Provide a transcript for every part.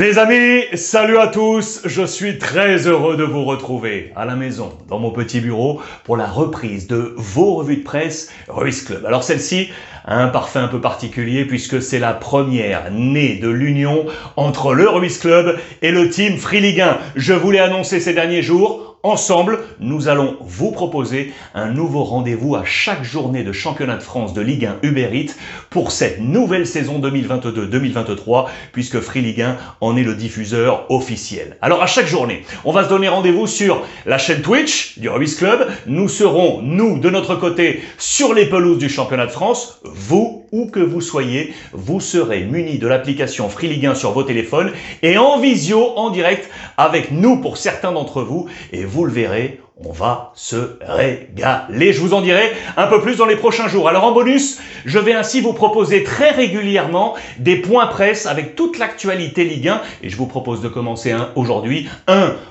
Les amis, salut à tous, je suis très heureux de vous retrouver à la maison, dans mon petit bureau, pour la reprise de vos revues de presse Ruiz Club. Alors celle-ci a un parfait un peu particulier puisque c'est la première née de l'union entre le Ruiz Club et le team Free Ligue 1. Je vous l'ai annoncé ces derniers jours. Ensemble, nous allons vous proposer un nouveau rendez-vous à chaque journée de championnat de France de Ligue 1 Uber Eats pour cette nouvelle saison 2022-2023, puisque Free Ligue 1 en est le diffuseur officiel. Alors à chaque journée, on va se donner rendez-vous sur la chaîne Twitch du Ruiz Club. Nous serons, nous, de notre côté, sur les pelouses du championnat de France. Vous, où que vous soyez, vous serez munis de l'application Free Ligue 1 sur vos téléphones et en visio, en direct, avec nous pour certains d'entre vous. Et vous le verrez, on va se régaler. Je vous en dirai un peu plus dans les prochains jours. Alors en bonus, je vais ainsi vous proposer très régulièrement des points presse avec toute l'actualité Ligue 1. Et je vous propose de commencer aujourd'hui.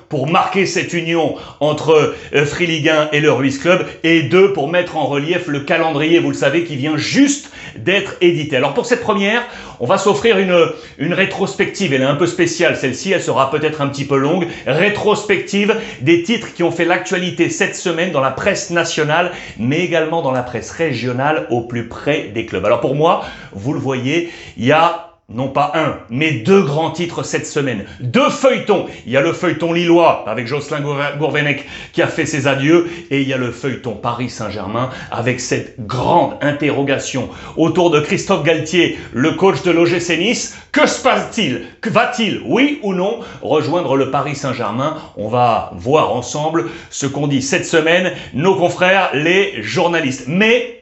Pour marquer cette union entre Free Ligue 1 et le Ruiz Club. Et 2, pour mettre en relief le calendrier, vous le savez, qui vient juste d'être édité. Alors pour cette première, on va s'offrir une rétrospective. Elle est un peu spéciale, celle-ci. Elle sera peut-être un petit peu longue. Rétrospective des titres qui ont fait l'actualité cette semaine dans la presse nationale, mais également dans la presse régionale au plus près des clubs. Alors pour moi, vous le voyez, il y a non pas un, mais 2 grands titres cette semaine. 2 feuilletons. Il y a le feuilleton lillois avec Jocelyn Gourvenec qui a fait ses adieux. Et il y a le feuilleton Paris Saint-Germain avec cette grande interrogation autour de Christophe Galtier, le coach de l'OGC Nice. Que se passe-t-il? Va-t-il, oui ou non, rejoindre le Paris Saint-Germain? On va voir ensemble ce qu'ont dit cette semaine nos confrères, les journalistes. Mais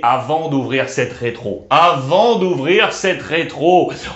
avant d'ouvrir cette rétro,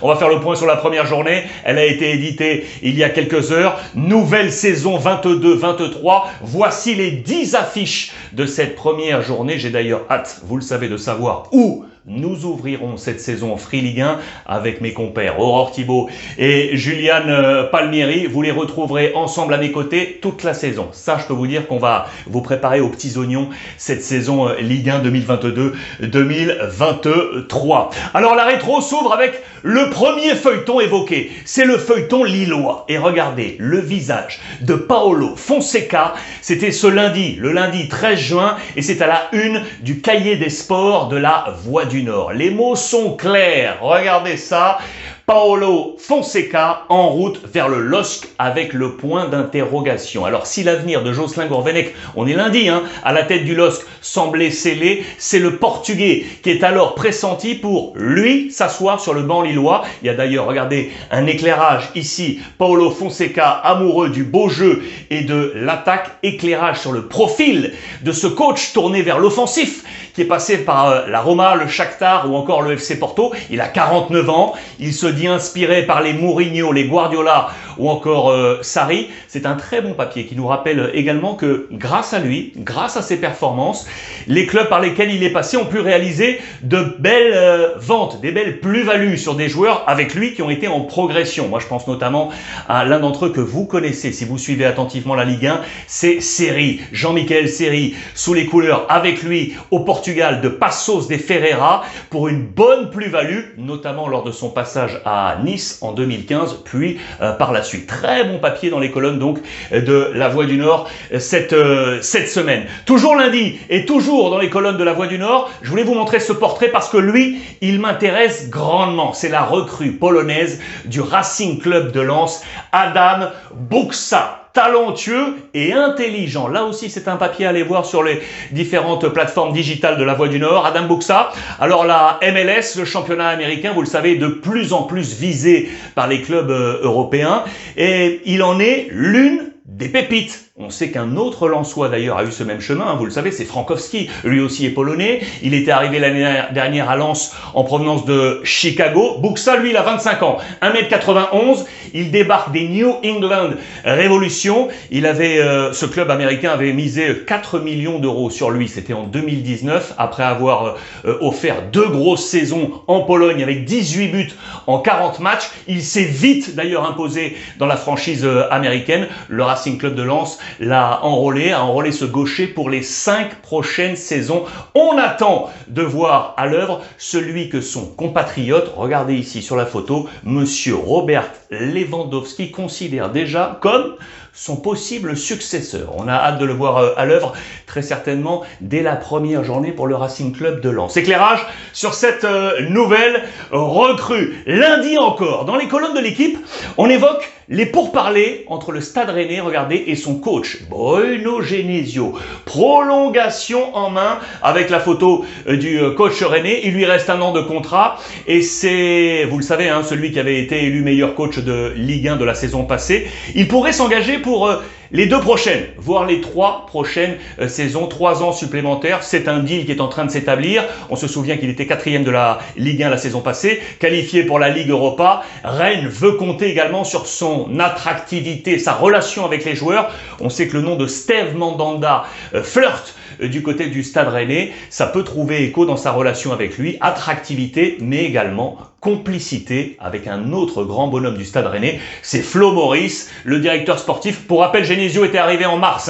on va faire le point sur la première journée. Elle a été éditée il y a quelques heures. Nouvelle saison 22-23. Voici les 10 affiches de cette première journée. J'ai d'ailleurs hâte, vous le savez, de savoir où nous ouvrirons cette saison Free Ligue 1 avec mes compères Aurore Thibault et Juliane Palmieri. Vous les retrouverez ensemble à mes côtés toute la saison. Ça, je peux vous dire qu'on va vous préparer aux petits oignons cette saison Ligue 1 2022-2023. Alors la rétro s'ouvre avec le premier feuilleton évoqué. C'est le feuilleton lillois. Et regardez le visage de Paolo Fonseca. C'était ce lundi, le lundi 13 juin, et c'est à la une du cahier des sports de la Voix du Nord. Les mots sont clairs. Regardez ça. Paolo Fonseca en route vers le LOSC avec le point d'interrogation. Alors si l'avenir de Jocelyn Gourvenec, on est lundi, à la tête du LOSC, semblait scellé, c'est le Portugais qui est alors pressenti pour, lui, s'asseoir sur le banc lillois. Il y a d'ailleurs, regardez, un éclairage ici. Paolo Fonseca, amoureux du beau jeu et de l'attaque, éclairage sur le profil de ce coach tourné vers l'offensif qui est passé par la Roma, le Shakhtar ou encore le FC Porto. Il a 49 ans, il se dit inspiré par les Mourinho, les Guardiola ou encore Sarri. C'est un très bon papier qui nous rappelle également que grâce à lui, grâce à ses performances, les clubs par lesquels il est passé ont pu réaliser de belles ventes, des belles plus-values sur des joueurs avec lui qui ont été en progression. Moi, je pense notamment à l'un d'entre eux que vous connaissez si vous suivez attentivement la Ligue 1, c'est Seri, Jean-Michel Seri, sous les couleurs avec lui au Portugal de Passos de Ferreira pour une bonne plus-value, notamment lors de son passage à Nice en 2015, puis par la suite. Très bon papier dans les colonnes donc de la Voix du Nord cette semaine. Toujours lundi et toujours dans les colonnes de la Voix du Nord, je voulais vous montrer ce portrait parce que lui, il m'intéresse grandement. C'est la recrue polonaise du Racing Club de Lens, Adam Buksa. Talentueux et intelligent. Là aussi, c'est un papier à aller voir sur les différentes plateformes digitales de la Voix du Nord. Adam Buksa. Alors la MLS, le championnat américain, vous le savez, est de plus en plus visé par les clubs européens. Et il en est l'une des pépites. On sait qu'un autre Lensois d'ailleurs a eu ce même chemin, vous le savez, c'est Frankowski, lui aussi est polonais, il était arrivé l'année dernière à Lens en provenance de Chicago. Buksa, lui, il a 25 ans, 1m91, il débarque des New England Revolution, ce club américain avait misé 4 millions d'euros sur lui, c'était en 2019, après avoir offert 2 grosses saisons en Pologne avec 18 buts en 40 matchs, il s'est vite d'ailleurs imposé dans la franchise américaine. Le Racing Club de Lens a enrôlé ce gaucher pour les 5 prochaines saisons. On attend de voir à l'œuvre celui que son compatriote, regardez ici sur la photo, monsieur Robert Lewandowski considère déjà comme son possible successeur. On a hâte de le voir à l'œuvre, très certainement dès la première journée pour le Racing Club de Lens. Éclairage sur cette nouvelle recrue. Lundi encore, dans les colonnes de l'équipe, on évoque les pourparlers entre le Stade Rennais, regardez, et son coach, Bruno Genesio. Prolongation en main avec la photo du coach rennais. Il lui reste 1 an de contrat et c'est, vous le savez, hein, celui qui avait été élu meilleur coach de Ligue 1 de la saison passée. Il pourrait s'engager pour les 2 prochaines, voire les 3 prochaines saisons, 3 ans supplémentaires. C'est un deal qui est en train de s'établir. On se souvient qu'il était 4e de la Ligue 1 la saison passée, qualifié pour la Ligue Europa. Rennes veut compter également sur son attractivité, sa relation avec les joueurs. On sait que le nom de Steve Mandanda flirte du côté du Stade Rennais. Ça peut trouver écho dans sa relation avec lui. Attractivité, mais également complicité avec un autre grand bonhomme du Stade Rennais, c'est Flo Maurice, le directeur sportif. Pour rappel, Genesio était arrivé en mars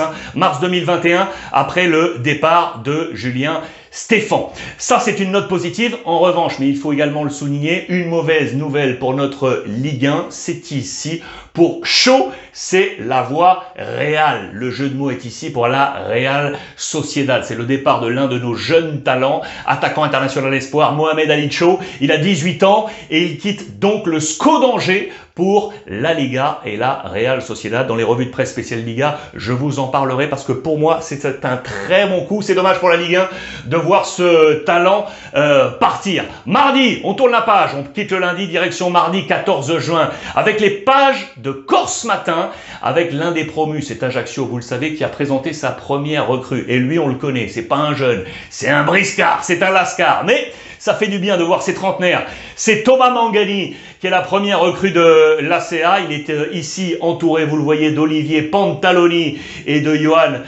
2021, après le départ de Julien Stéphan. Ça, c'est une note positive. En revanche, mais il faut également le souligner, une mauvaise nouvelle pour notre Ligue 1, c'est ici. Pour chaud, c'est la voie Real. Le jeu de mots est ici pour la Real Sociedad. C'est le départ de l'un de nos jeunes talents, attaquant international espoir, Mohamed Ali Cho. Il a 18 ans et il quitte donc le SCO d'Angers pour la Liga et la Real Sociedad. Dans les revues de presse spéciales Liga, je vous en parlerai parce que pour moi, c'est un très bon coup. C'est dommage pour la Ligue 1 de voir ce talent partir. Mardi, on tourne la page. On quitte le lundi, direction mardi 14 juin avec les pages de Corse Matin avec l'un des promus, c'est Ajaccio, vous le savez, qui a présenté sa première recrue. Et lui, on le connaît, c'est pas un jeune, c'est un briscard, c'est un lascar. Mais ça fait du bien de voir ces trentenaires. C'est Thomas Mangani qui est la première recrue de l'ACA. Il est ici entouré, vous le voyez, d'Olivier Pantaloni et de Johan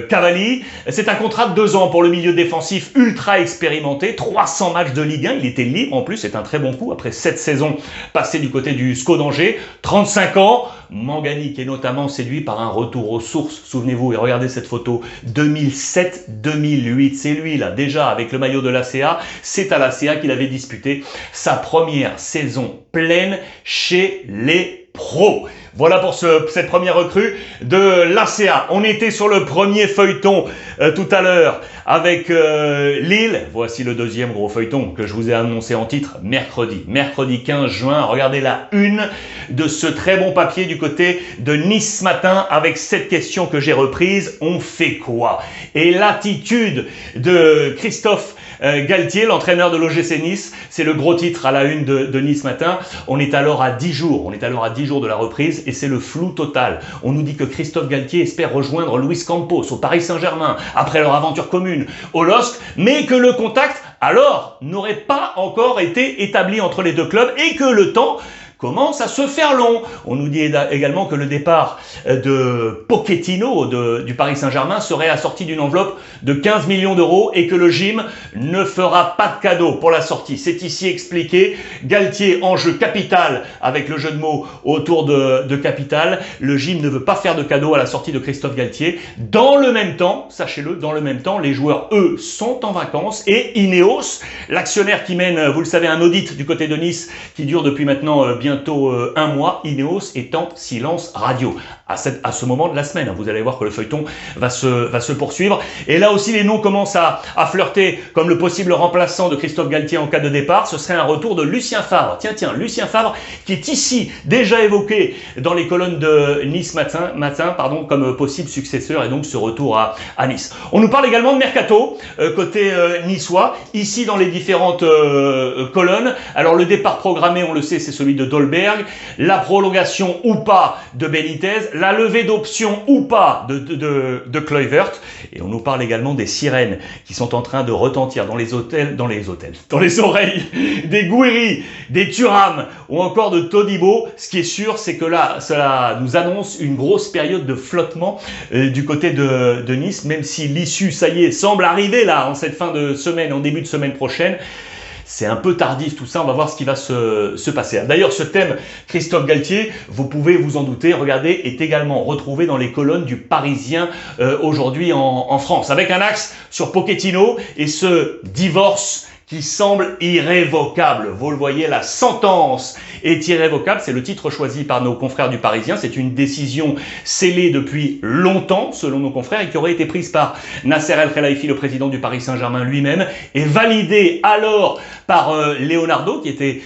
Cavalli. C'est un contrat de 2 ans pour le milieu défensif ultra expérimenté. 300 matchs de Ligue 1. Il était libre en plus. C'est un très bon coup après 7 saisons passées du côté du SCO d'Angers. 35 ans. Mangani qui est notamment séduit par un retour aux sources. Souvenez-vous et regardez cette photo. 2007-2008. C'est lui là, déjà avec le maillot de l'ACA. C'est à l'ACA qu'il avait disputé sa première saison pleine chez les pros. Voilà pour cette première recrue de l'ACA. On était sur le premier feuilleton tout à l'heure avec Lille. Voici le deuxième gros feuilleton que je vous ai annoncé en titre mercredi 15 juin. Regardez la une de ce très bon papier du côté de Nice Matin avec cette question que j'ai reprise. On fait quoi? Et l'attitude de Christophe Galtier, l'entraîneur de l'OGC Nice, c'est le gros titre à la une de Nice Matin. On est alors à 10 jours de la reprise et c'est le flou total. On nous dit que Christophe Galtier espère rejoindre Luis Campos au Paris Saint-Germain après leur aventure commune au LOSC, mais que le contact alors n'aurait pas encore été établi entre les deux clubs et que le temps commence à se faire long. On nous dit également que le départ de Pochettino du Paris Saint-Germain serait assorti d'une enveloppe de 15 millions d'euros et que le gym ne fera pas de cadeau pour la sortie. C'est ici expliqué. Galtier, enjeu capital avec le jeu de mots autour de capital. Le gym ne veut pas faire de cadeau à la sortie de Christophe Galtier. Dans le même temps, sachez-le, les joueurs, eux, sont en vacances et Ineos, l'actionnaire qui mène, vous le savez, un audit du côté de Nice qui dure depuis maintenant bientôt 1 mois, Ineos est en silence radio. À ce moment de la semaine, vous allez voir que le feuilleton va se poursuivre. Et là aussi, les noms commencent à flirter comme le possible remplaçant de Christophe Galtier en cas de départ. Ce serait un retour de Lucien Favre. Tiens, Lucien Favre qui est ici déjà évoqué dans les colonnes de Nice Matin, comme possible successeur et donc ce retour à Nice. On nous parle également de Mercato, côté niçois, ici dans les différentes colonnes. Alors le départ programmé, on le sait, c'est celui de Dolberg, la prolongation ou pas de Benitez, la levée d'options ou pas de Kluivert. Et on nous parle également des sirènes qui sont en train de retentir dans les oreilles des Gouiri, des Thuram ou encore de Todibo. Ce qui est sûr, c'est que là, cela nous annonce une grosse période de flottement du côté de Nice, même si l'issue, ça y est, semble arriver là en cette fin de semaine, en début de semaine prochaine. c'est un peu tardif tout ça, on va voir ce qui va se passer. D'ailleurs, ce thème, Christophe Galtier, vous pouvez vous en douter, regardez, est également retrouvé dans les colonnes du Parisien aujourd'hui en France, avec un axe sur Pochettino et ce divorce qui semble irrévocable. Vous le voyez, la sentence est irrévocable. C'est le titre choisi par nos confrères du Parisien. C'est une décision scellée depuis longtemps, selon nos confrères, et qui aurait été prise par Nasser El Khelaifi, le président du Paris Saint-Germain lui-même, et validée alors par Leonardo, qui était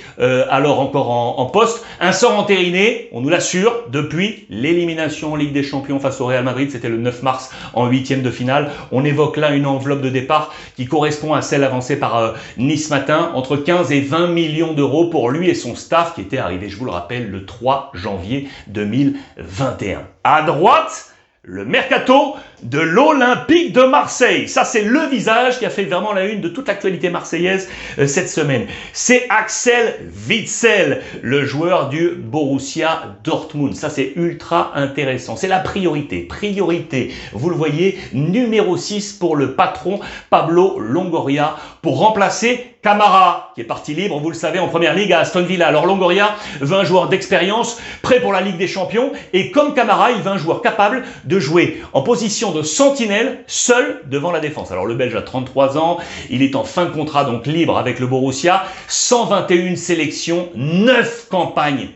alors encore en poste. Un sort entériné, on nous l'assure, depuis l'élimination en Ligue des Champions face au Real Madrid. C'était le 9 mars en 8e de finale. On évoque là une enveloppe de départ qui correspond à celle avancée par Nice Matin, entre 15 et 20 millions d'euros pour lui et son staff qui était arrivé, je vous le rappelle, le 3 janvier 2021. À droite, le mercato de l'Olympique de Marseille. Ça, c'est le visage qui a fait vraiment la une de toute l'actualité marseillaise cette semaine. C'est Axel Witsel, le joueur du Borussia Dortmund. Ça, c'est ultra intéressant. C'est la priorité. Priorité, vous le voyez, numéro 6 pour le patron Pablo Longoria pour remplacer Camara, qui est parti libre, vous le savez, en première ligue à Aston Villa. Alors Longoria veut un joueur d'expérience, prêt pour la Ligue des Champions, et comme Camara, il veut un joueur capable de jouer en position de sentinelle, seul devant la défense. Alors le Belge a 33 ans, il est en fin de contrat, donc libre avec le Borussia, 121 sélections, 9 campagnes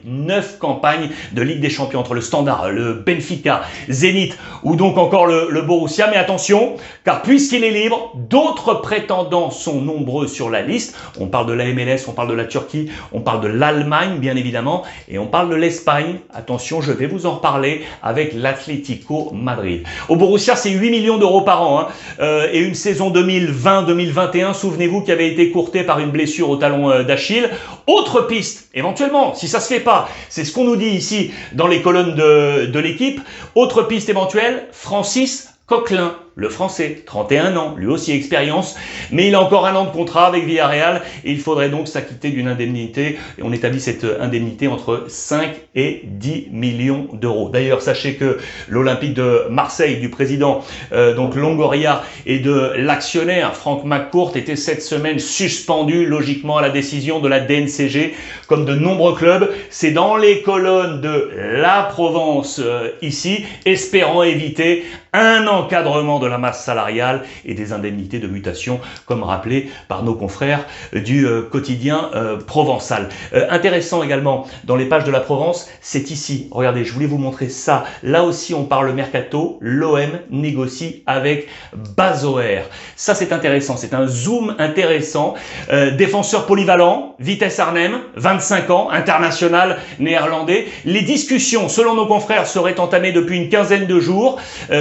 de Ligue des Champions entre le Standard, le Benfica, Zénith ou donc encore le Borussia. Mais attention, car puisqu'il est libre, d'autres prétendants sont nombreux sur la liste. On parle de la MLS, on parle de la Turquie, on parle de l'Allemagne bien évidemment, et on parle de l'Espagne. Attention, je vais vous en reparler avec l'Atlético Madrid. Au Borussia, c'est 8 millions d'euros par an, et une saison 2020-2021, souvenez-vous, qui avait été courtée par une blessure au talon d'Achille. Autre piste, éventuellement, si ça se fait pas, c'est ce qu'on nous dit ici dans les colonnes de l'équipe, autre piste éventuelle, Francis Coquelin, le Français, 31 ans, lui aussi expérience, mais il a encore un an de contrat avec Villarreal et il faudrait donc s'acquitter d'une indemnité. Et on établit cette indemnité entre 5 et 10 millions d'euros. D'ailleurs, sachez que l'Olympique de Marseille, du président donc Longoria et de l'actionnaire Franck McCourt était cette semaine suspendu logiquement à la décision de la DNCG. Comme de nombreux clubs, c'est dans les colonnes de la Provence ici, espérant éviter un encadrement de la masse salariale et des indemnités de mutation, comme rappelé par nos confrères du quotidien provençal. Intéressant également, dans les pages de la Provence, c'est ici. Regardez, je voulais vous montrer ça. Là aussi, on parle mercato. L'OM négocie avec Bazoer. Ça, c'est intéressant. C'est un zoom intéressant. Défenseur polyvalent, Vitesse Arnhem, 25 ans, international néerlandais. Les discussions, selon nos confrères, seraient entamées depuis une quinzaine de jours.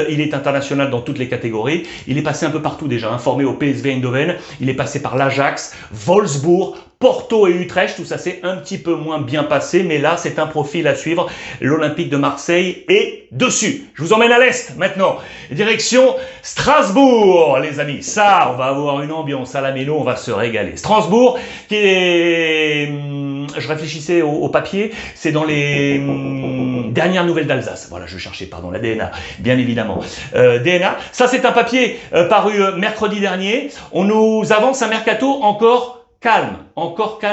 Il est international dans toutes les catégories. Il est passé un peu partout déjà, formé au PSV Eindhoven. Il est passé par l'Ajax, Wolfsburg, Porto et Utrecht. Tout ça s'est un petit peu moins bien passé, mais là, c'est un profil à suivre. L'Olympique de Marseille est dessus. Je vous emmène à l'Est maintenant. Direction Strasbourg, les amis. Ça, on va avoir une ambiance à la mélo, on va se régaler. Strasbourg, qui est... Je réfléchissais au papier, c'est dans les dernières nouvelles d'Alsace. Voilà, je cherchais, pardon, la DNA, bien évidemment. DNA, ça c'est un papier paru mercredi dernier. On nous avance un mercato encore calme,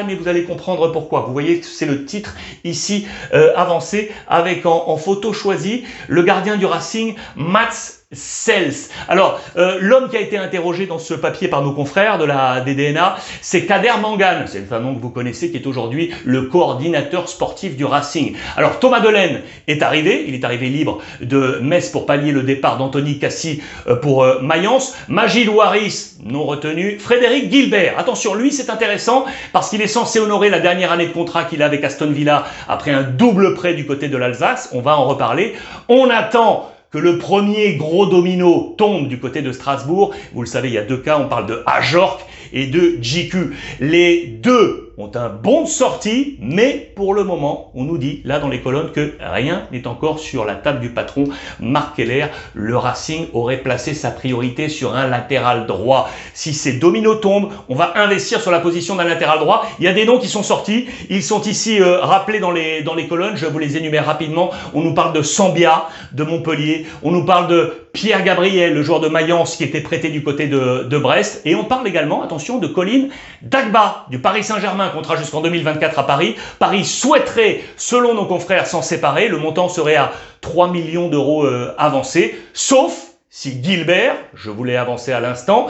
et vous allez comprendre pourquoi. Vous voyez que c'est le titre ici avancé avec en photo choisie le gardien du Racing, Mats Sels. Alors, l'homme qui a été interrogé dans ce papier par nos confrères des DNA, c'est Kader Mangane. C'est un nom que vous connaissez, qui est aujourd'hui le coordinateur sportif du Racing. Alors, Thomas Delaine est arrivé. Il est arrivé libre de Metz pour pallier le départ d'Anthony Cassi pour Mayence. Majid Ouaris, non retenu. Frédéric Gilbert. Attention, lui, c'est intéressant parce qu'il est censé honorer la dernière année de contrat qu'il a avec Aston Villa après un double prêt du côté de l'Alsace. On va en reparler. On attend que le premier gros domino tombe du côté de Strasbourg. Vous le savez, il y a deux cas, on parle de Ajorc et de JQ. Les deux ont un bon de sortie, mais pour le moment, on nous dit là dans les colonnes que rien n'est encore sur la table du patron Marc Keller. Le Racing aurait placé sa priorité sur un latéral droit. Si ces dominos tombent, on va investir sur la position d'un latéral droit. Il y a des noms qui sont sortis, ils sont ici rappelés dans les colonnes, je vous les énumère rapidement. On nous parle de Sambia de Montpellier, on nous parle de Pierre Gabriel, le joueur de Mayence qui était prêté du côté de Brest, et on parle également, attention, de Colin Dagba du Paris Saint-Germain, contrat jusqu'en 2024 à Paris. Paris souhaiterait, selon nos confrères, s'en séparer. Le montant serait à 3 millions d'euros avancés, sauf si Gilbert, je vous l'ai avancé à l'instant,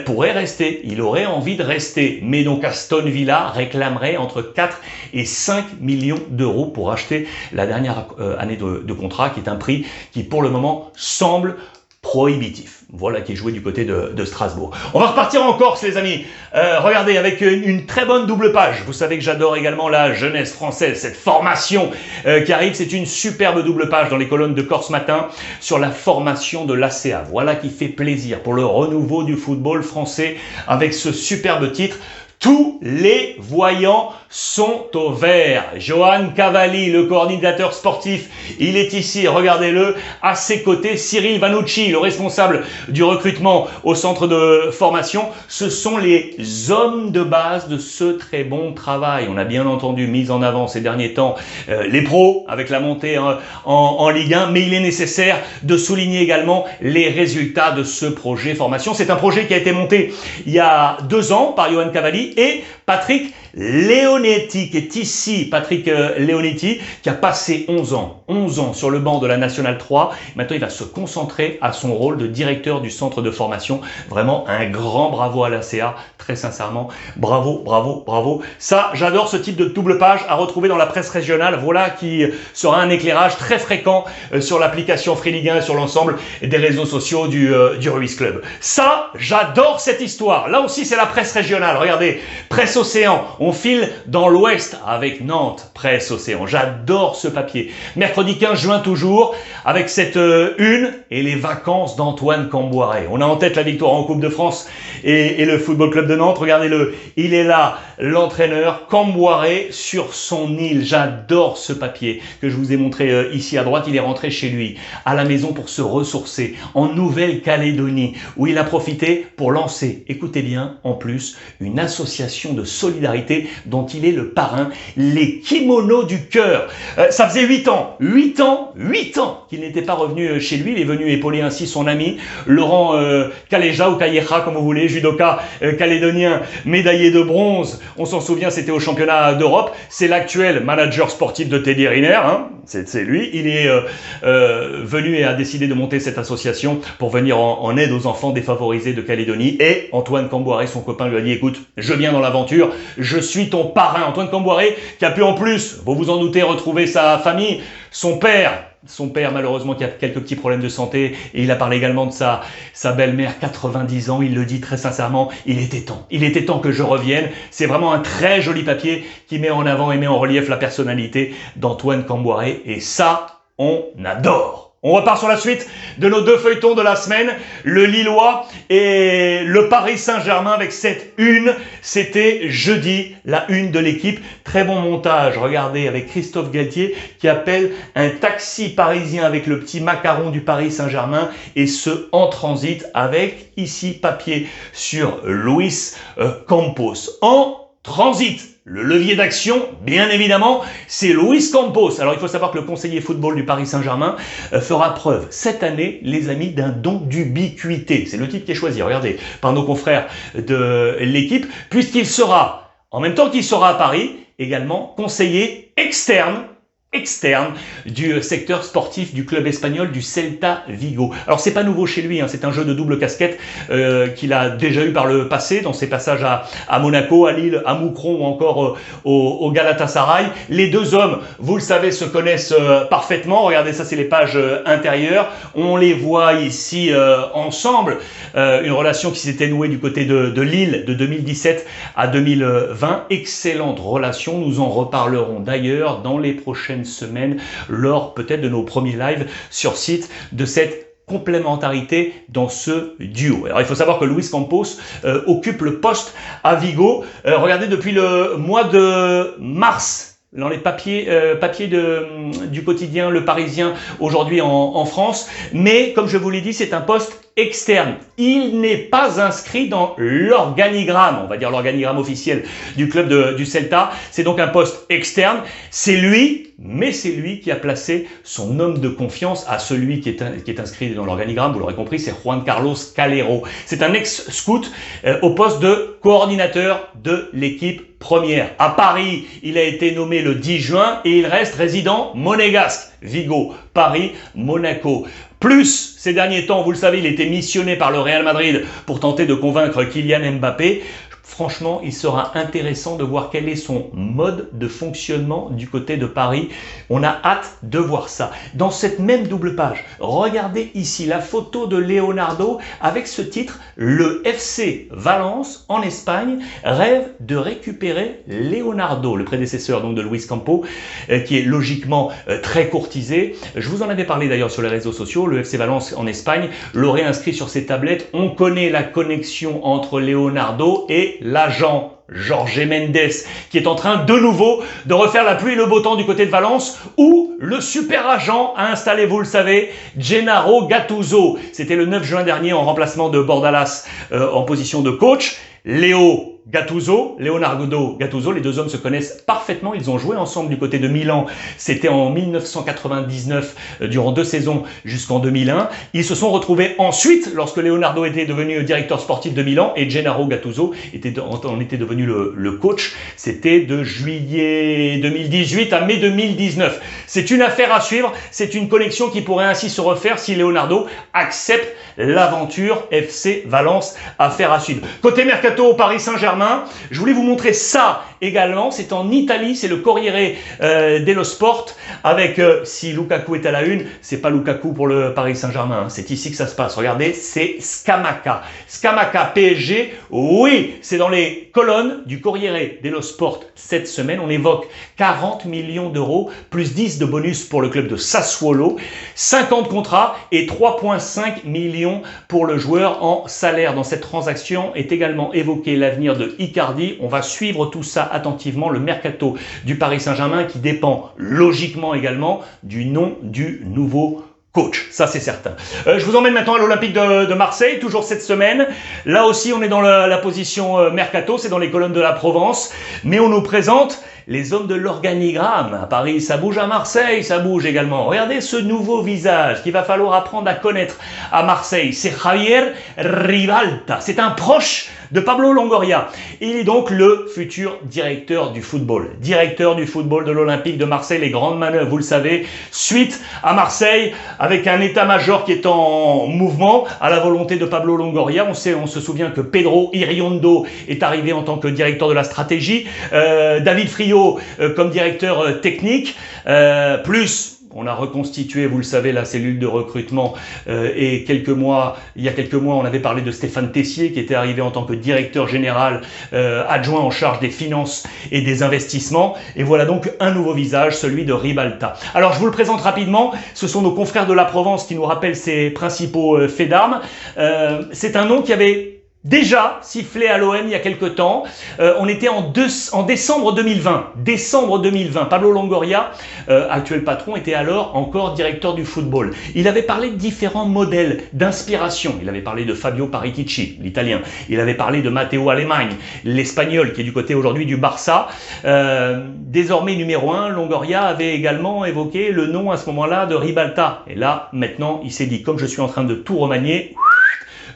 pourrait rester. Il aurait envie de rester. Mais donc Aston Villa réclamerait entre 4 et 5 millions d'euros pour acheter la dernière année de contrat, qui est un prix qui pour le moment semble prohibitif. Voilà, qui est joué du côté de Strasbourg. On va repartir en Corse, les amis. Regardez, avec une très bonne double page. Vous savez que j'adore également la jeunesse française, cette formation qui arrive. C'est une superbe double page dans les colonnes de Corse Matin sur la formation de l'ACA. Voilà qui fait plaisir pour le renouveau du football français avec ce superbe titre. Tous les voyants sont au vert. Johan Cavalli, le coordinateur sportif, il est ici, regardez-le. À ses côtés, Cyril Vanucci, le responsable du recrutement au centre de formation. Ce sont les hommes de base de ce très bon travail. On a bien entendu mis en avant ces derniers temps les pros avec la montée en Ligue 1, mais il est nécessaire de souligner également les résultats de ce projet formation. C'est un projet qui a été monté il y a 2 ans par Johan Cavalli et Patrick Leonetti, qui est ici, Patrick Leonetti, qui a passé 11 ans sur le banc de la Nationale 3. Maintenant, il va se concentrer à son rôle de directeur du centre de formation. Vraiment, un grand bravo à l'ACA, très sincèrement. Bravo, bravo, bravo. Ça, j'adore ce type de double page à retrouver dans la presse régionale. Voilà qui sera un éclairage très fréquent sur l'application Free Ligue 1 et sur l'ensemble des réseaux sociaux du Ruiz Club. Ça, j'adore cette histoire. Là aussi, c'est la presse régionale. Regardez, Presse Océan. On file dans l'ouest avec Nantes, Presse Océan. J'adore ce papier. Mercredi 15 juin toujours, avec cette une et les vacances d'Antoine Camboiré. On a en tête la victoire en Coupe de France et le Football Club de Nantes. Regardez-le, il est là, l'entraîneur Camboiré sur son île. J'adore ce papier que je vous ai montré ici à droite. Il est rentré chez lui, à la maison, pour se ressourcer en Nouvelle-Calédonie, où il a profité pour lancer, écoutez bien, en plus, une association de solidarité dont il est le parrain, les Kimonos du cœur. Ça faisait 8 ans qu'il n'était pas revenu chez lui. Il est venu épauler ainsi son ami Laurent Kaleja ou Calleja, comme vous voulez, judoka calédonien, médaillé de bronze. On s'en souvient, c'était au championnat d'Europe. C'est l'actuel manager sportif de Teddy Riner, hein. C'est lui. Il est venu et a décidé de monter cette association pour venir en aide aux enfants défavorisés de Calédonie. Et Antoine Camboiré, son copain, lui a dit: écoute, je viens dans l'aventure, je suis ton parrain. Antoine Camboiré, qui a pu en plus, vous vous en doutez, retrouver sa famille, son père malheureusement qui a quelques petits problèmes de santé, et il a parlé également de sa belle-mère, 90 ans, il le dit très sincèrement, il était temps que je revienne. C'est vraiment un très joli papier qui met en avant et met en relief la personnalité d'Antoine Camboiré, et ça, on adore. On repart sur la suite de nos 2 feuilletons de la semaine, le Lillois et le Paris Saint-Germain avec cette une. C'était jeudi, la une de l'équipe. Très bon montage, regardez, avec Christophe Galtier qui appelle un taxi parisien avec le petit macaron du Paris Saint-Germain, et ce en transit, avec ici papier sur Luis Campos. En transit. Le levier d'action, bien évidemment, c'est Luis Campos. Alors, il faut savoir que le conseiller football du Paris Saint-Germain fera preuve cette année, les amis, d'un don d'ubiquité. C'est le titre qui est choisi, regardez, par nos confrères de l'équipe, puisqu'il sera, en même temps qu'il sera à Paris, également conseiller externe du secteur sportif du club espagnol du Celta Vigo. Alors c'est pas nouveau chez lui, hein, c'est un jeu de double casquette qu'il a déjà eu par le passé dans ses passages à Monaco, à Lille, à Moucron ou encore au Galatasaray. Les deux hommes, vous le savez, se connaissent parfaitement. Regardez, ça c'est les pages intérieures. On les voit ici ensemble. Une relation qui s'était nouée du côté de Lille de 2017 à 2020. Excellente relation, nous en reparlerons d'ailleurs dans les prochaines semaine lors peut-être de nos premiers lives sur site de cette complémentarité dans ce duo. Alors il faut savoir que Luis Campos occupe le poste à Vigo. Regardez, depuis le mois de mars, dans les papiers du quotidien Le Parisien aujourd'hui en France. Mais comme je vous l'ai dit, c'est un poste externe. Il n'est pas inscrit dans l'organigramme, on va dire l'organigramme officiel du club du Celta. C'est donc un poste externe. C'est lui, mais c'est lui qui a placé son homme de confiance à celui qui est inscrit dans l'organigramme. Vous l'aurez compris, c'est Juan Carlos Calero. C'est un ex-scout au poste de coordinateur de l'équipe première. À Paris, il a été nommé le 10 juin et il reste résident monégasque. Vigo, Paris, Monaco. Plus, ces derniers temps, vous le savez, il était missionné par le Real Madrid pour tenter de convaincre Kylian Mbappé. Franchement, il sera intéressant de voir quel est son mode de fonctionnement du côté de Paris. On a hâte de voir ça. Dans cette même double page, regardez ici la photo de Leonardo avec ce titre « Le FC Valence en Espagne rêve de récupérer Leonardo », le prédécesseur donc de Luis Campos, qui est logiquement très courtisé. Je vous en avais parlé d'ailleurs sur les réseaux sociaux. Le FC Valence en Espagne l'aurait inscrit sur ses tablettes. On connaît la connexion entre Leonardo et l'agent Jorge Mendes, qui est en train de nouveau de refaire la pluie et le beau temps du côté de Valence, où le super agent a installé, vous le savez, Gennaro Gattuso. C'était le 9 juin dernier en remplacement de Bordalas en position de coach. Leonardo Gattuso, les deux hommes se connaissent parfaitement, ils ont joué ensemble du côté de Milan, c'était en 1999, durant 2 saisons jusqu'en 2001. Ils se sont retrouvés ensuite, lorsque Leonardo était devenu directeur sportif de Milan et Gennaro Gattuso était devenu le coach. C'était de juillet 2018 à mai 2019. C'est une affaire à suivre, c'est une connexion qui pourrait ainsi se refaire si Leonardo accepte l'aventure FC Valence. Affaire à suivre. Côté mercato, Paris Saint-Germain, je voulais vous montrer ça également. C'est en Italie, c'est le Corriere dello Sport avec, si Lukaku est à la une, c'est pas Lukaku pour le Paris Saint-Germain, hein. C'est ici que ça se passe. Regardez, c'est Scamacca. Scamacca PSG, oui, c'est dans les colonnes du Corriere dello Sport cette semaine. On évoque 40 millions d'euros, plus 10 de bonus pour le club de Sassuolo, 50 contrats et 3,5 millions pour le joueur en salaire. Dans cette transaction est également évoqué l'avenir de Icardi. On va suivre tout ça attentivement, le mercato du Paris Saint-Germain qui dépend logiquement également du nom du nouveau coach, ça c'est certain. Je vous emmène maintenant à l'Olympique de Marseille, toujours cette semaine. Là aussi, on est dans la position mercato, c'est dans les colonnes de la Provence, mais on nous présente les hommes de l'organigramme. À Paris, ça bouge, à Marseille, ça bouge également. Regardez ce nouveau visage qu'il va falloir apprendre à connaître à Marseille. C'est Javier Ribalta. C'est un proche de Pablo Longoria. Il est donc le futur directeur du football. Directeur du football de l'Olympique de Marseille. Les grandes manœuvres, vous le savez, suite à Marseille, avec un état-major qui est en mouvement à la volonté de Pablo Longoria. On se souvient que Pedro Iriondo est arrivé en tant que directeur de la stratégie. David Friot comme directeur technique, plus on a reconstitué, vous le savez, la cellule de recrutement et il y a quelques mois, on avait parlé de Stéphane Tessier qui était arrivé en tant que directeur général adjoint en charge des finances et des investissements. Et voilà donc un nouveau visage, celui de Ribalta. Alors je vous le présente rapidement, ce sont nos confrères de la Provence qui nous rappellent ses principaux faits d'armes. C'est un nom qui avait déjà sifflé à l'OM il y a quelque temps. On était en décembre 2020. Décembre 2020. Pablo Longoria, actuel patron, était alors encore directeur du football. Il avait parlé de différents modèles d'inspiration. Il avait parlé de Fabio Paratici, l'italien. Il avait parlé de Matteo Alemany, l'espagnol, qui est du côté aujourd'hui du Barça. Désormais numéro 1, Longoria avait également évoqué le nom à ce moment-là de Ribalta. Et là, maintenant, il s'est dit, comme je suis en train de tout remanier,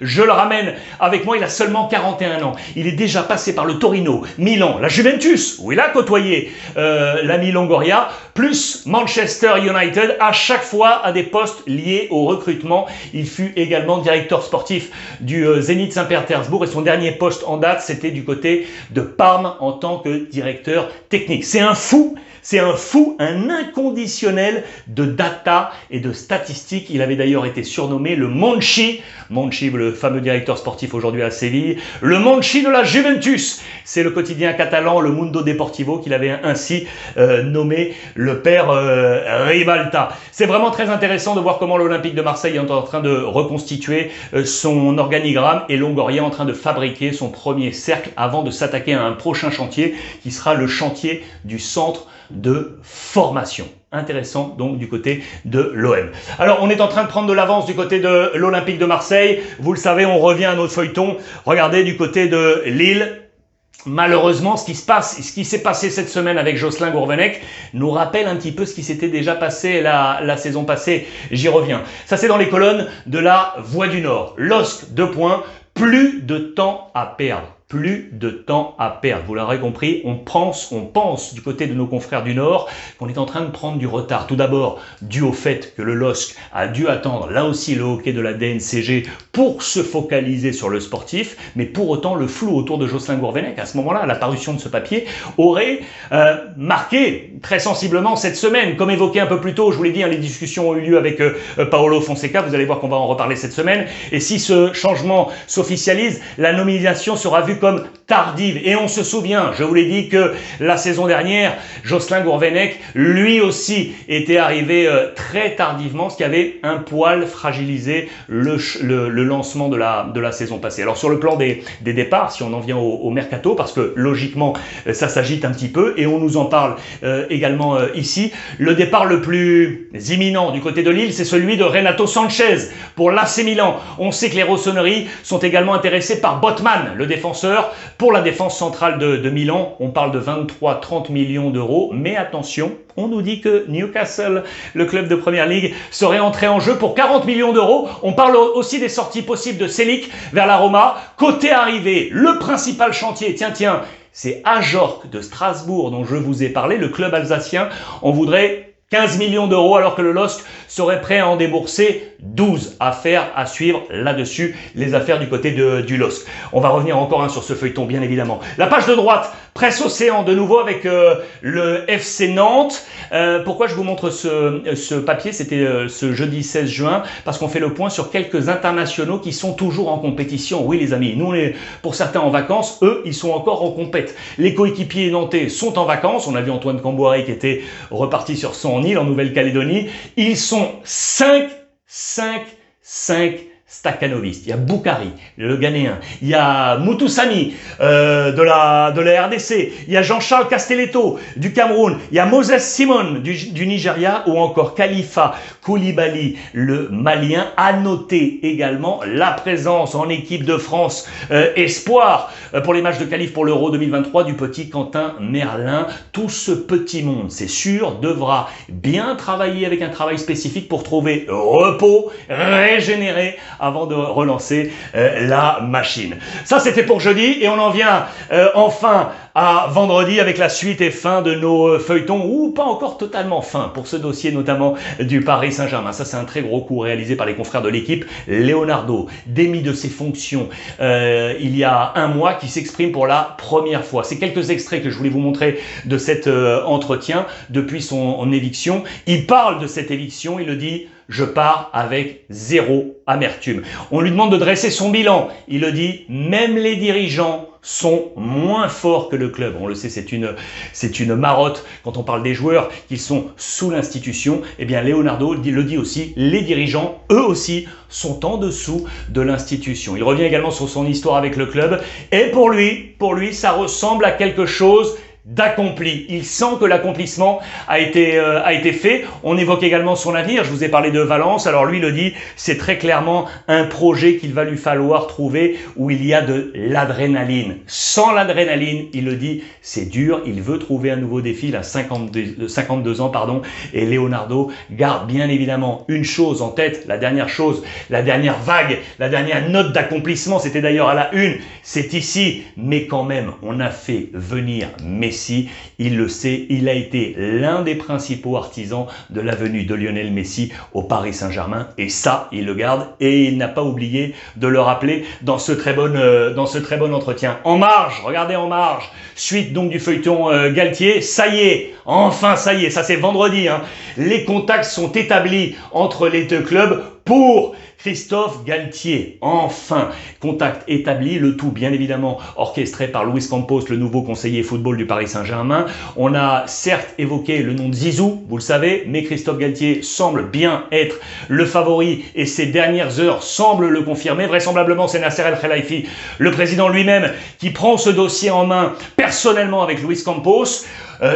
je le ramène avec moi, il a seulement 41 ans. Il est déjà passé par le Torino, Milan, la Juventus, où il a côtoyé l'ami Longoria, plus Manchester United, à chaque fois à des postes liés au recrutement. Il fut également directeur sportif du Zénith Saint-Pétersbourg et son dernier poste en date, c'était du côté de Parme en tant que directeur technique. C'est un fou C'est un fou, un inconditionnel de data et de statistiques. Il avait d'ailleurs été surnommé le Monchi, le fameux directeur sportif aujourd'hui à Séville, le Monchi de la Juventus. C'est le quotidien catalan, le Mundo Deportivo, qu'il avait ainsi nommé le père Ribalta. C'est vraiment très intéressant de voir comment l'Olympique de Marseille est en train de reconstituer son organigramme et Longoria en train de fabriquer son premier cercle avant de s'attaquer à un prochain chantier qui sera le chantier du centre de formation. Intéressant donc du côté de l'OM. Alors on est en train de prendre de l'avance du côté de l'Olympique de Marseille. Vous le savez, on revient à notre feuilleton. Regardez du côté de Lille. Malheureusement, ce qui s'est passé cette semaine avec Jocelyn Gourvenec nous rappelle un petit peu ce qui s'était déjà passé la saison passée. J'y reviens. Ça, c'est dans les colonnes de la Voix du Nord. LOSC, 2 points, plus de temps à perdre. Plus de temps à perdre. Vous l'aurez compris, on pense du côté de nos confrères du Nord qu'on est en train de prendre du retard. Tout d'abord, dû au fait que le LOSC a dû attendre, là aussi, le hockey de la DNCG pour se focaliser sur le sportif, mais pour autant, le flou autour de Jocelyn Gourvenec, à ce moment-là, la parution de ce papier, aurait marqué très sensiblement cette semaine. Comme évoqué un peu plus tôt, je vous l'ai dit, les discussions ont eu lieu avec Paolo Fonseca, vous allez voir qu'on va en reparler cette semaine, et si ce changement s'officialise, la nomination sera vue comme tardive. Et on se souvient, je vous l'ai dit, que la saison dernière, Jocelyn Gourvenec, lui aussi, était arrivé très tardivement, ce qui avait un poil fragilisé le lancement de la saison passée. Alors sur le plan des départs, si on en vient au mercato, parce que logiquement, ça s'agite un petit peu, et on nous en parle également ici, le départ le plus imminent du côté de Lille, c'est celui de Renato Sanchez pour l'AC Milan. On sait que les Rossoneri sont également intéressés par Botman, le défenseur, pour la défense centrale de Milan. On parle de 23-30 millions d'euros, mais attention, on nous dit que Newcastle, le club de Première Ligue, serait entré en jeu pour 40 millions d'euros. On parle aussi des sorties possibles de Selic vers la Roma. Côté arrivée, le principal chantier, tiens, c'est Ajorc de Strasbourg dont je vous ai parlé, le club alsacien. On voudrait 15 millions d'euros alors que le LOSC serait prêt à en débourser 12. Affaires à suivre là-dessus, les affaires du côté du LOSC. On va revenir encore sur ce feuilleton, bien évidemment. La page de droite, Presse Océan, de nouveau avec le FC Nantes. Pourquoi je vous montre ce papier? C'était ce jeudi 16 juin, parce qu'on fait le point sur quelques internationaux qui sont toujours en compétition. Oui les amis, nous on est pour certains en vacances, eux ils sont encore en compète. Les coéquipiers nantais sont en vacances. On a vu Antoine Camboiré qui était reparti sur son île en Nouvelle-Calédonie. Ils sont 5 Stakhanovistes. Il y a Boukari, le Ghanéen. Il y a Mutusami de la RDC. Il y a Jean-Charles Castelletto du Cameroun. Il y a Moses Simon du Nigeria ou encore Khalifa Koulibaly, le Malien. À noter également la présence en équipe de France espoir pour les matchs de qualif pour l'Euro 2023 du petit Quentin Merlin. Tout ce petit monde, c'est sûr, devra bien travailler avec un travail spécifique pour trouver repos, régénérer avant de relancer la machine. Ça, c'était pour jeudi et on en vient enfin à vendredi avec la suite et fin de nos feuilletons, ou pas encore totalement fin pour ce dossier notamment du Paris Saint-Germain. Ça, c'est un très gros coup réalisé par les confrères de l'équipe. Leonardo, démis de ses fonctions il y a un mois, qui s'exprime pour la première fois. C'est quelques extraits que je voulais vous montrer de cet entretien depuis son éviction. Il parle de cette éviction, il le dit: je pars avec 0 amertume. On lui demande de dresser son bilan. Il le dit, même les dirigeants sont moins forts que le club. On le sait, c'est une marotte quand on parle des joueurs qui sont sous l'institution. Eh bien, Leonardo le dit aussi, les dirigeants, eux aussi, sont en dessous de l'institution. Il revient également sur son histoire avec le club. Et pour lui, ça ressemble à quelque chose d'accompli. Il sent que l'accomplissement a été fait. On évoque également son avenir. Je vous ai parlé de Valence. Alors lui le dit, c'est très clairement un projet qu'il va lui falloir trouver où il y a de l'adrénaline. Sans l'adrénaline, il le dit, c'est dur. Il veut trouver un nouveau défi. Il a 52 ans, pardon. Et Leonardo garde bien évidemment une chose en tête. La dernière vague, la dernière note d'accomplissement, c'était d'ailleurs à la une. C'est ici. Mais quand même, on a fait venir Messi. Messi, il le sait, il a été l'un des principaux artisans de la venue de Lionel Messi au Paris Saint-Germain. Et ça, il le garde et il n'a pas oublié de le rappeler dans ce très bon entretien. En marge, regardez En marge, suite donc du feuilleton Galtier, ça y est, enfin ça y est, ça c'est vendredi, hein. Les contacts sont établis entre les deux clubs pour Christophe Galtier. Enfin, contact établi, le tout bien évidemment orchestré par Luis Campos, le nouveau conseiller football du Paris Saint-Germain. On a certes évoqué le nom de Zizou, vous le savez, mais Christophe Galtier semble bien être le favori et ces dernières heures semblent le confirmer. Vraisemblablement, c'est Nasser El Khelaifi, le président lui-même, qui prend ce dossier en main personnellement avec Luis Campos.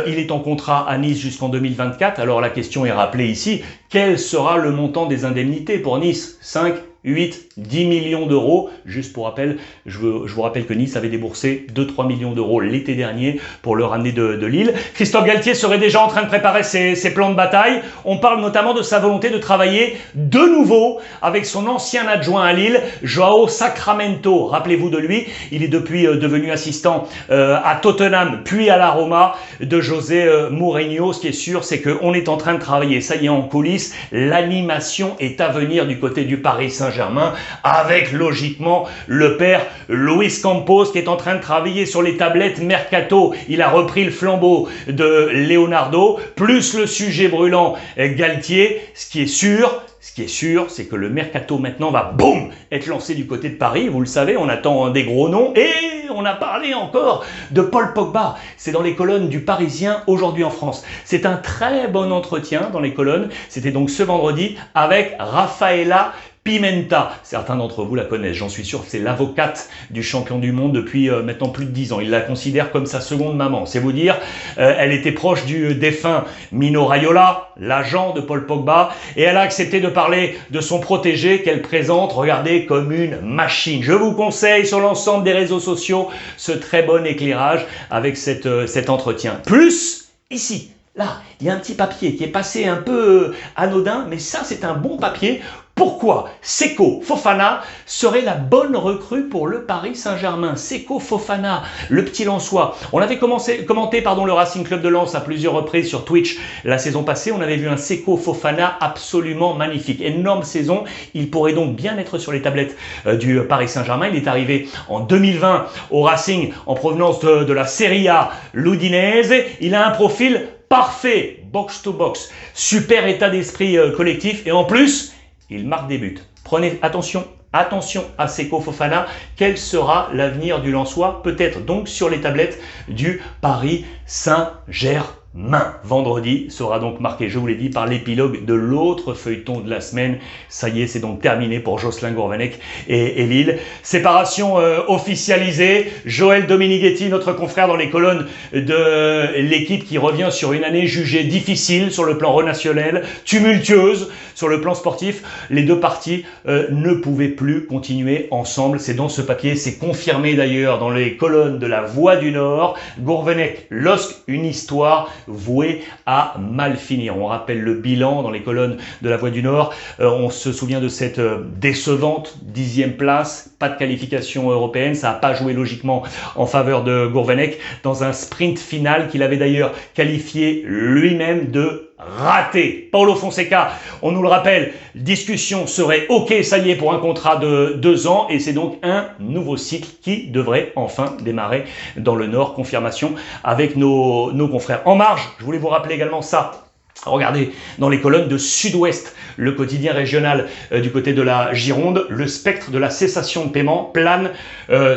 Il est en contrat à Nice jusqu'en 2024. Alors la question est rappelée ici. Quel sera le montant des indemnités pour Nice? 5, 8, 10 millions d'euros. Juste pour rappel, je vous rappelle que Nice avait déboursé 2-3 millions d'euros l'été dernier pour le ramener de Lille. Christophe Galtier serait déjà en train de préparer ses plans de bataille. On parle notamment de sa volonté de travailler de nouveau avec son ancien adjoint à Lille, Joao Sacramento. Rappelez-vous de lui, il est depuis devenu assistant à Tottenham, puis à la Roma de José Mourinho. Ce qui est sûr, c'est qu'on est en train de travailler, ça y est, en coulisses. L'animation est à venir du côté du Paris Saint-Germain, avec logiquement le père Luis Campos qui est en train de travailler sur les tablettes mercato. Il a repris le flambeau de Leonardo, plus le sujet brûlant Galtier. Ce qui est sûr, c'est que le mercato maintenant va, boum, être lancé du côté de Paris. Vous le savez, on attend des gros noms et on a parlé encore de Paul Pogba. C'est dans les colonnes du Parisien aujourd'hui en France. C'est un très bon entretien dans les colonnes. C'était donc ce vendredi avec Rafaela Pimenta. Certains d'entre vous la connaissent, j'en suis sûr, c'est l'avocate du champion du monde depuis maintenant plus de 10 ans. Il la considère comme sa seconde maman. C'est vous dire, elle était proche du défunt Mino Raiola, l'agent de Paul Pogba, et elle a accepté de parler de son protégé qu'elle présente, regardez, comme une machine. Je vous conseille sur l'ensemble des réseaux sociaux ce très bon éclairage avec cet entretien. Plus, ici, là, il y a un petit papier qui est passé un peu anodin, mais ça c'est un bon papier. Pourquoi Seko Fofana serait la bonne recrue pour le Paris Saint-Germain? Seko Fofana, le petit Lensois. On avait commenté le Racing Club de Lens à plusieurs reprises sur Twitch la saison passée. On avait vu un Seko Fofana absolument magnifique. Énorme saison. Il pourrait donc bien être sur les tablettes du Paris Saint-Germain. Il est arrivé en 2020 au Racing en provenance de la Serie A l'Udinese. Il a un profil parfait, box to box. Super état d'esprit collectif et en plus, il marque des buts. Prenez attention à Seko Fofana. Quel sera l'avenir du Lensois? Peut-être donc sur les tablettes du Paris Saint-Germain. Vendredi sera donc marqué, je vous l'ai dit, par l'épilogue de l'autre feuilleton de la semaine. Ça y est, c'est donc terminé pour Jocelyn Gourvenec et Lille. Séparation officialisée. Joël Dominguetti, notre confrère dans les colonnes de l'équipe, qui revient sur une année jugée difficile sur le plan relationnel, tumultueuse sur le plan sportif. Les deux parties ne pouvaient plus continuer ensemble. C'est dans ce papier, c'est confirmé d'ailleurs dans les colonnes de la Voix du Nord. Gourvenec, LOSC, une histoire voué à mal finir. On rappelle le bilan dans les colonnes de la Voix du Nord. On se souvient de cette décevante 10e place, pas de qualification européenne. Ça n'a pas joué logiquement en faveur de Gourvenec dans un sprint final qu'il avait d'ailleurs qualifié lui-même de raté. Paulo Fonseca, on nous le rappelle, discussion serait OK, ça y est, pour un contrat de 2 ans et c'est donc un nouveau cycle qui devrait enfin démarrer dans le Nord. Confirmation avec nos confrères. En marge, je voulais vous rappeler également ça. Regardez, dans les colonnes de Sud-Ouest, le quotidien régional du côté de la Gironde, le spectre de la cessation de paiement plane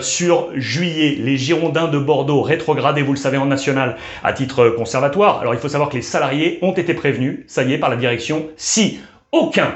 sur juillet. Les Girondins de Bordeaux, rétrogradés, vous le savez, en national à titre conservatoire. Alors il faut savoir que les salariés ont été prévenus, ça y est, par la direction, si aucun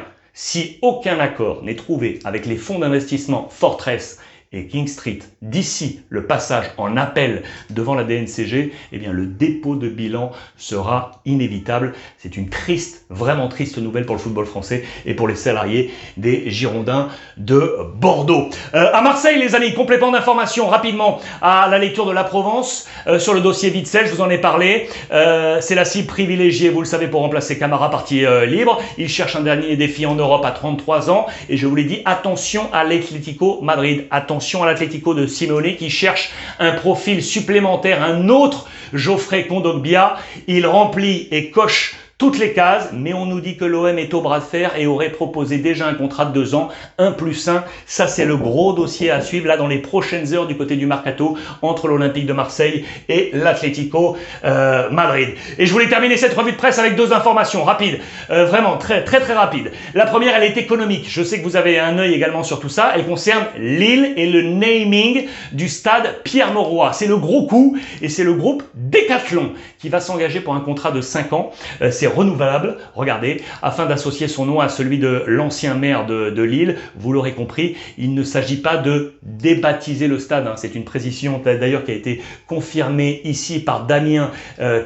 accord n'est trouvé avec les fonds d'investissement Fortress et King Street d'ici le passage en appel devant la DNCG, eh bien le dépôt de bilan sera inévitable. C'est une triste, vraiment triste nouvelle pour le football français et pour les salariés des Girondins de Bordeaux. À Marseille, les amis, complément d'information rapidement à la lecture de la Provence sur le dossier Witsel, je vous en ai parlé. C'est la cible privilégiée, vous le savez, pour remplacer Camara, parti libre. Il cherche un dernier défi en Europe à 33 ans et je vous l'ai dit, attention à l'Atlético Madrid. Attention attention à l'Atlético de Simeone qui cherche un profil supplémentaire, un autre Geoffrey Kondogbia. Il remplit et coche toutes les cases, mais on nous dit que l'OM est au bras de fer et aurait proposé déjà un contrat de 2 ans, 1+1. Ça, c'est le gros dossier à suivre là dans les prochaines heures du côté du Mercato entre l'Olympique de Marseille et l'Atlético Madrid. Et je voulais terminer cette revue de presse avec 2 informations rapides, vraiment très rapides. La première, elle est économique. Je sais que vous avez un œil également sur tout ça. Elle concerne Lille et le naming du stade Pierre-Mauroy. C'est le gros coup et c'est le groupe Decathlon qui va s'engager pour un contrat de 5 ans. C'est renouvelable, regardez, afin d'associer son nom à celui de l'ancien maire de Lille. Vous l'aurez compris, il ne s'agit pas de débaptiser le stade, hein. C'est une précision d'ailleurs qui a été confirmée ici par Damien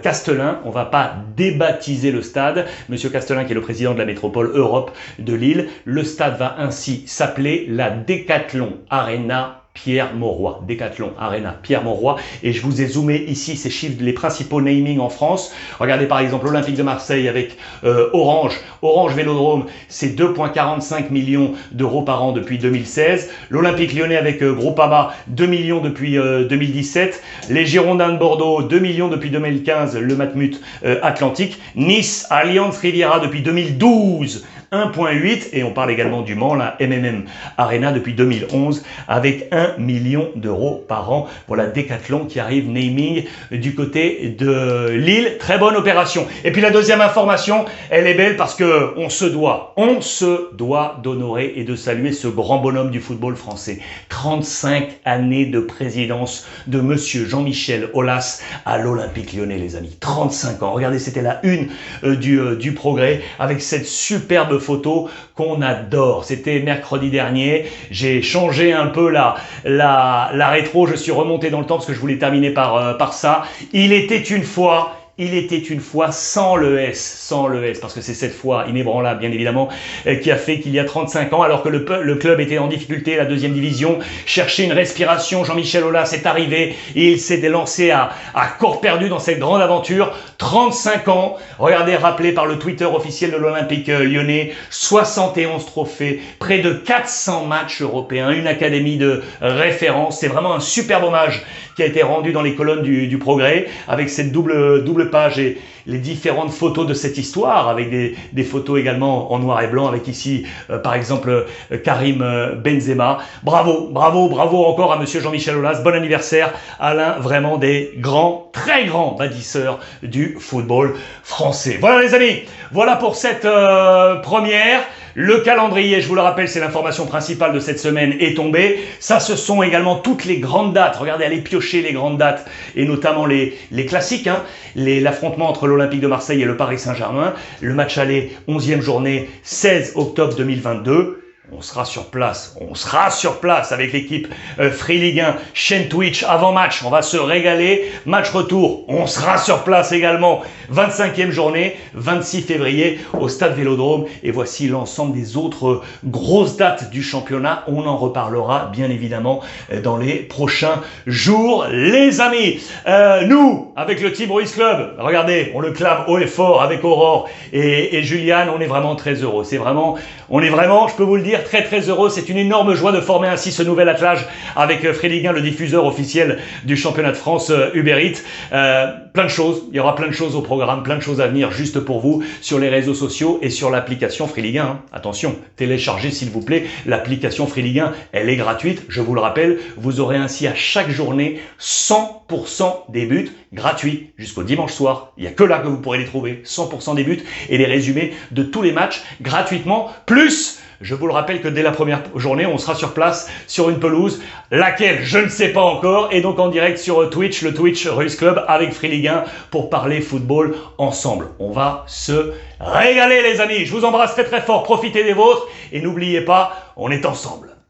Castelin. On ne va pas débaptiser le stade. Monsieur Castelin, qui est le président de la métropole Europe de Lille, le stade va ainsi s'appeler la Decathlon Arena Pierre-Mauroy, Decathlon Arena Pierre-Mauroy, et je vous ai zoomé ici ces chiffres, les principaux namings en France. Regardez par exemple l'Olympique de Marseille avec Orange Vélodrome, c'est 2,45 millions d'euros par an depuis 2016. L'Olympique Lyonnais avec Groupama, 2 millions depuis 2017. Les Girondins de Bordeaux, 2 millions depuis 2015, le Matmut Atlantique. Nice, Allianz Riviera depuis 2012, 1,8, et on parle également du Mans, la MMM Arena depuis 2011 avec 1 million d'euros par an. Voilà Decathlon qui arrive naming du côté de Lille. Très bonne opération. Et puis la deuxième information, elle est belle parce que on se doit d'honorer et de saluer ce grand bonhomme du football français. 35 années de présidence de monsieur Jean-Michel Aulas à l'Olympique Lyonnais, les amis. 35 ans. Regardez, c'était la une du Progrès avec cette superbe photo qu'on adore. C'était mercredi dernier. J'ai changé un peu la rétro. Je suis remonté dans le temps parce que je voulais terminer par ça. Il était une fois sans le S, parce que c'est cette foi inébranlable, bien évidemment, qui a fait qu'il y a 35 ans, alors que le club était en difficulté, la 2e division, cherchait une respiration. Jean-Michel Aulas est arrivé et il s'est lancé à corps perdu dans cette grande aventure. 35 ans, regardez, rappelé par le Twitter officiel de l'Olympique lyonnais, 71 trophées, près de 400 matchs européens, une académie de référence. C'est vraiment un superbe hommage qui a été rendu dans les colonnes du Progrès, avec cette double page et les différentes photos de cette histoire, avec des photos également en noir et blanc, avec ici, par exemple, Karim Benzema. Bravo encore à monsieur Jean-Michel Aulas. Bon anniversaire à l'un vraiment des grands, très grands bâtisseurs du football français. Voilà les amis, voilà pour cette première. Le calendrier, je vous le rappelle, c'est l'information principale de cette semaine, est tombé. Ça, ce sont également toutes les grandes dates. Regardez, allez piocher les grandes dates, et notamment les classiques, hein. L'affrontement entre l'Olympique de Marseille et le Paris Saint-Germain. Le match aller, 11e journée, 16 octobre 2022. On sera sur place avec l'équipe Free Ligue 1, chaîne Twitch, avant match, on va se régaler. Match retour, on sera sur place également, 25e journée, 26 février au Stade Vélodrome. Et voici l'ensemble des autres grosses dates du championnat. On en reparlera bien évidemment dans les prochains jours, les amis. Nous, avec le Team Ruiz Club, regardez, on le clame haut et fort avec Aurore et Juliane, on est vraiment très heureux. On est vraiment, je peux vous le dire, très heureux. C'est une énorme joie de former ainsi ce nouvel attelage avec Free Ligue 1, le diffuseur officiel du championnat de France Uber Eats. Plein de choses, il y aura plein de choses au programme, plein de choses à venir juste pour vous sur les réseaux sociaux et sur l'application Free Ligue 1. Hein. Attention, téléchargez s'il vous plaît l'application Free Ligue 1, elle est gratuite, je vous le rappelle. Vous aurez ainsi à chaque journée 100% des buts gratuits jusqu'au dimanche soir. Il n'y a que là que vous pourrez les trouver, 100% des buts et les résumés de tous les matchs gratuitement. Plus, je vous le rappelle que dès la première journée, on sera sur place sur une pelouse, laquelle je ne sais pas encore, et donc en direct sur Twitch, le Twitch Ruiz Club avec Free Ligue 1 pour parler football ensemble. On va se régaler les amis. Je vous embrasse très fort, profitez des vôtres et n'oubliez pas, on est ensemble.